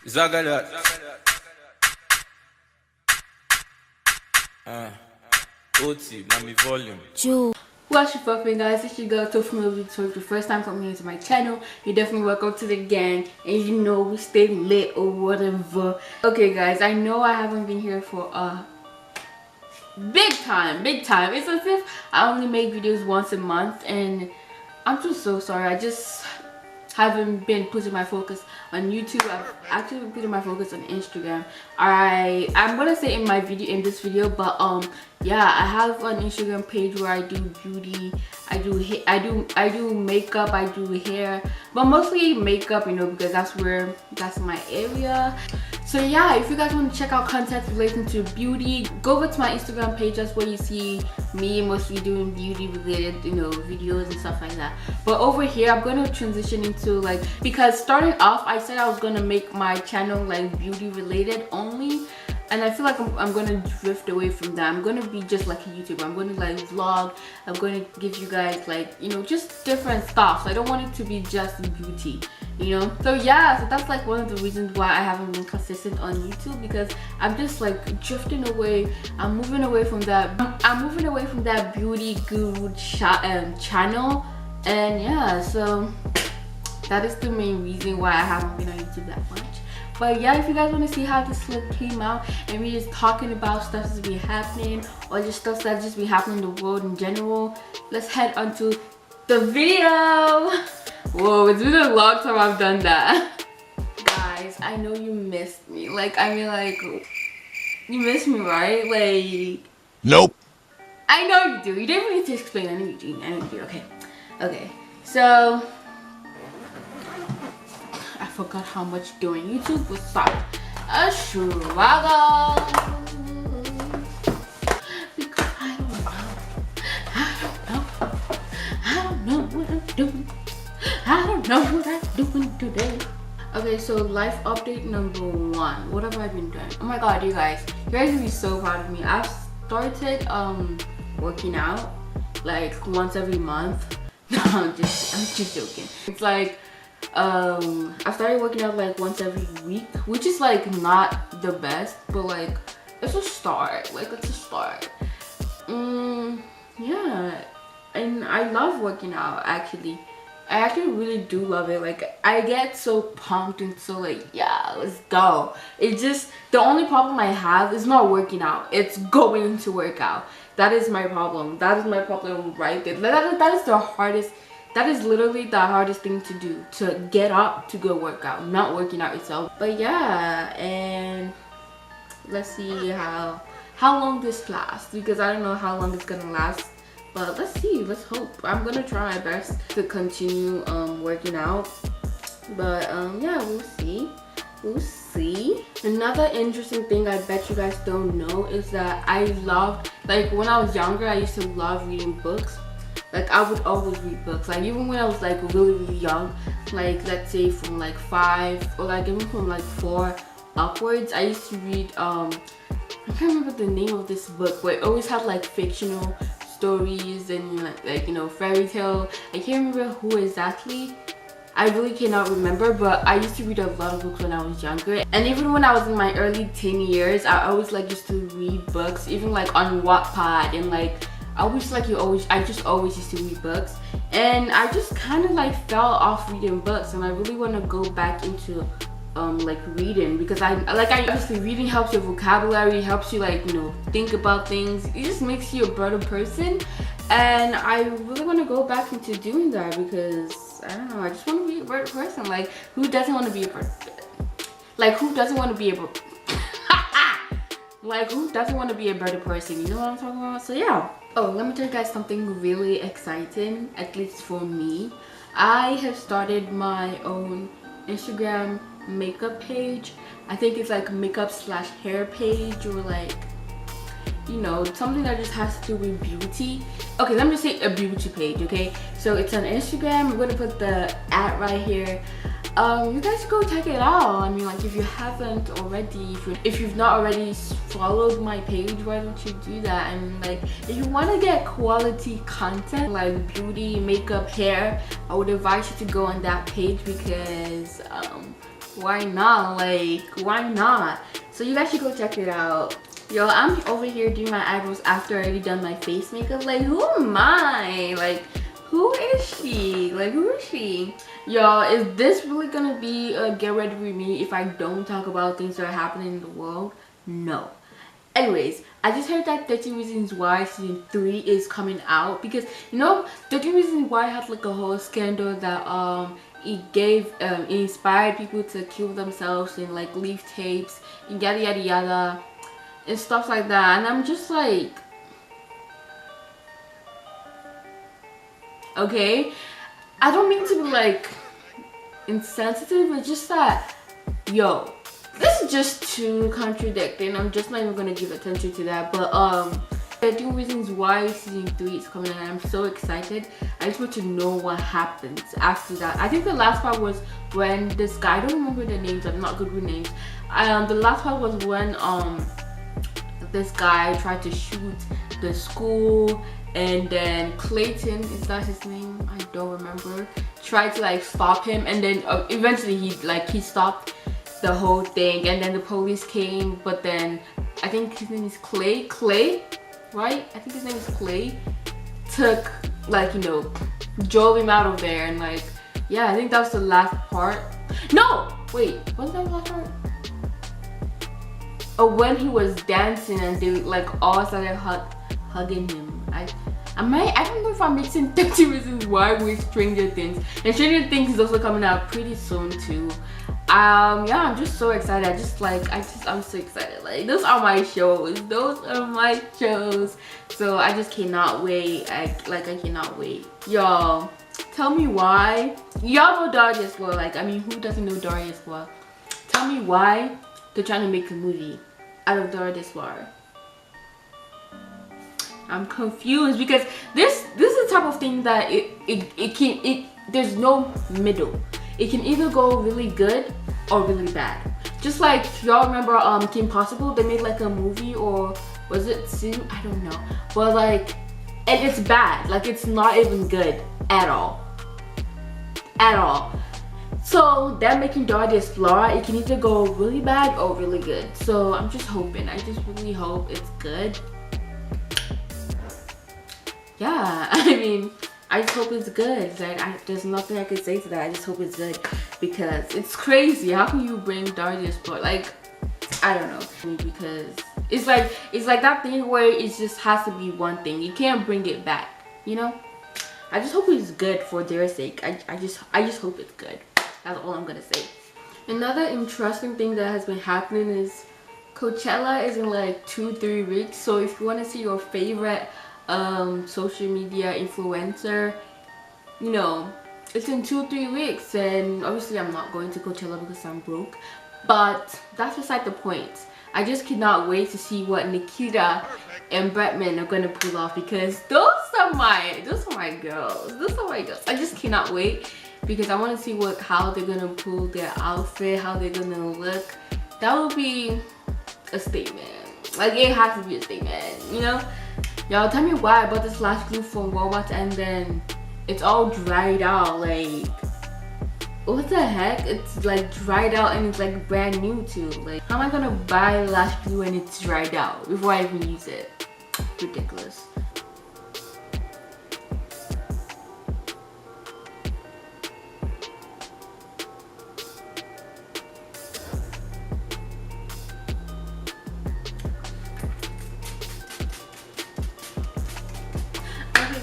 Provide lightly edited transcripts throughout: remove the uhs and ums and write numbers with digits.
Zagadat. OT, now me volume. What's your poppin', guys? It's your girl Tofumobi. So if the first time coming into my channel, you're definitely welcome to the gang, and you know we stay lit or whatever. Okay guys, I know I haven't been here for a big time. It's as if I only make videos once a month, and I'm just so sorry. I just haven't been putting my focus on YouTube. I've actually been putting my focus on Instagram. I'm gonna say in this video, but yeah, I have an Instagram page where I do beauty, I do makeup, I do hair, but mostly makeup, you know, because that's my area. So yeah, if you guys want to check out content relating to beauty, go over to my Instagram page. That's where you see me mostly doing beauty related, you know, videos and stuff like that. But over here, I'm going to transition into like, because starting off, I said I was going to make my channel like beauty related only. And I feel like I'm going to drift away from that. I'm going to be just like a YouTuber. I'm going to like vlog. I'm going to give you guys like, you know, just different stuff. So I don't want it to be just beauty, you know. So yeah, so that's like one of the reasons why I haven't been consistent on YouTube, because I'm just like drifting away. I'm moving away from that. I'm moving away from that beauty guru channel. And yeah, so that is the main reason why I haven't been on YouTube that much. But yeah, if you guys want to see how this look came out and me just talking about stuff that's been happening, or just stuff that's just been happening in the world in general, let's head on to the video. Whoa, it's been a long time I've done that. Guys, I know you missed me. Like, I mean, like, you missed me, right? Like, Nope. I know you do. You didn't need to explain. I know you do. Okay, so I forgot how much doing YouTube was such a struggle, because I don't know what I'm doing. I don't know what I'm doing today. Okay, so life update number 1. What have I been doing? Oh my god, you guys will be so proud of me. I've started working out like once every month. No, I'm just joking. It's like I started working out like once every week, which is like not the best, but like it's a start. Yeah, and I love working out. I actually really do love it. Like, I get so pumped and so like, yeah, let's go. It's just the only problem I have is not working out, it's going to work out. That is my problem. That is my problem right there. That is the hardest. That is literally the hardest thing to do, to get up to go work out, not working out itself. But yeah, and let's see how long this lasts, because I don't know how long it's gonna last. But let's see, let's hope. I'm gonna try my best to continue working out. But yeah, we'll see. Another interesting thing I bet you guys don't know is that I loved, like when I was younger, I used to love reading books. Like, I would always read books. Like, even when I was like really young, like let's say from like 5 or like even from like 4 upwards, I used to read I can't remember the name of this book, but it always had like fictional stories and like you know, fairy tale. I can't remember who exactly. I really cannot remember, but I used to read a lot of books when I was younger. And even when I was in my early teen years, I always like used to read books, even like on Wattpad, and like I just always used to read books. And I just kind of like fell off reading books, and I really want to go back into like reading, because I obviously reading helps your vocabulary, helps you like, you know, think about things. It just makes you a better person, and I really want to go back into doing that, because I don't know, I just want to be a better person. Like, who doesn't want to be a person? Like, who doesn't want to be a like, who doesn't want to be a better person? You know what I'm talking about? So yeah. Oh, let me tell you guys something really exciting, at least for me. I have started my own Instagram makeup page. I think it's like makeup/hair page, or like, you know, something that just has to do with beauty. Okay, let me just say a beauty page. Okay, so it's on Instagram. I'm gonna put the @ right here. You guys go check it out. I mean, like, if you haven't already, if you've not already followed my page, why don't you do that? And like, if you want to get quality content like beauty, makeup, hair, I would advise you to go on that page, because Why not? Like, why not? So you guys should go check it out. Yo, I'm over here doing my eyebrows after I already done my face makeup. Like, who am I? Like, who is she? Like, who is she? Y'all, is this really gonna be a get ready with me if I don't talk about things that are happening in the world? No. Anyways, I just heard that 13 Reasons Why season 3 is coming out because, you know, 13 Reasons Why had like a whole scandal that it inspired people to kill themselves and like leave tapes and yada yada yada and stuff like that. And I'm just like, okay, I don't mean to be like insensitive, it's just that, yo, this is just too contradicting. I'm just not even gonna give attention to that. But 13 Reasons Why season 3 is coming and I'm so excited. I just want to know what happens after that. I think the last part was when this guy, I don't remember the names, I'm not good with names. The last part was when this guy tried to shoot the school, and then Clayton, is that his name? I don't remember, tried to like stop him, and then eventually he stopped the whole thing, and then the police came. But then I think his name is Clay, right? I think his name is Clay. Took, like, you know, drove him out of there, and like, yeah, I think that was the last part. No, wait, was that the last part? Oh, when he was dancing and they like all started hugging him. I don't know if I'm mixing 13 Reasons Why with Stranger Things, and Stranger Things is also coming out pretty soon too. Yeah, I'm just so excited. I'm so excited. Like, those are my shows. So I just cannot wait. I cannot wait. Y'all, tell me why. Y'all know Daria as well. Like, I mean, who doesn't know Daria as well? Tell me why they're trying to make a movie out of Daria Deswar. I'm confused because this is the type of thing that there's no middle. It can either go really good or really bad. Just like, y'all remember Kim Possible? They made like a movie, or was it two? I don't know. But like, and it's bad. Like, it's not even good at all. At all. So they're making Daria Deswar. It can either go really bad or really good. So I'm just hoping. I just really hope it's good. Yeah, I mean, I just hope it's good. Like, there's nothing I can say to that. I just hope it's good because it's crazy. How can you bring Daria Deswar? Like, I don't know, because it's like that thing where it just has to be one thing. You can't bring it back, you know. I just hope it's good for their sake. I just hope it's good. That's all I'm gonna say. Another interesting thing that has been happening is Coachella is in like 2-3 weeks. So if you want to see your favorite social media influencer, you know, it's in 2-3 weeks, and obviously I'm not going to Coachella because I'm broke, but that's beside the point. I just cannot wait to see what Nikita and Bretman are gonna pull off, because those are my girls. I just cannot wait because I want to see how they're gonna pull their outfit, how they're gonna look. That would be a statement. Like, it has to be a statement, you know. Y'all, tell me why I bought this lash glue from Walmart and then it's all dried out. Like, what the heck? It's like dried out and it's like brand new too. Like, how am I gonna buy lash glue and it's dried out before I even use it? Ridiculous.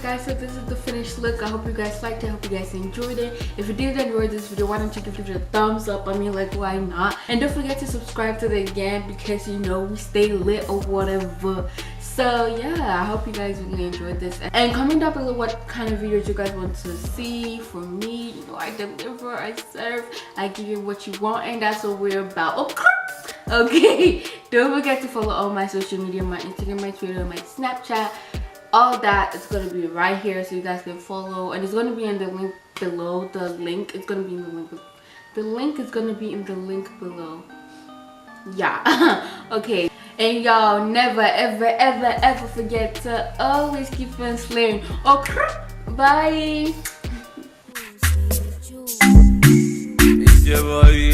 Guys, so this is the finished look. I hope you guys liked it. I hope you guys enjoyed it. If you did enjoy this video, why don't you give it a thumbs up? I mean, like, why not? And don't forget to subscribe to the gang, because, you know, we stay lit or whatever. So yeah, I hope you guys really enjoyed this, and comment down below what kind of videos you guys want to see from me. You know, I deliver, I serve, I give you what you want, and that's what we're about. Okay, don't forget to follow all my social media, my Instagram, my Twitter, my Snapchat. All that is going to be right here, so you guys can follow, and it's going to be in the link below. The link is going to be in the link. The link is going to be in the link below. Yeah. Okay. And y'all, never ever forget to always keep on slaying. Okay. Bye. It's your boy.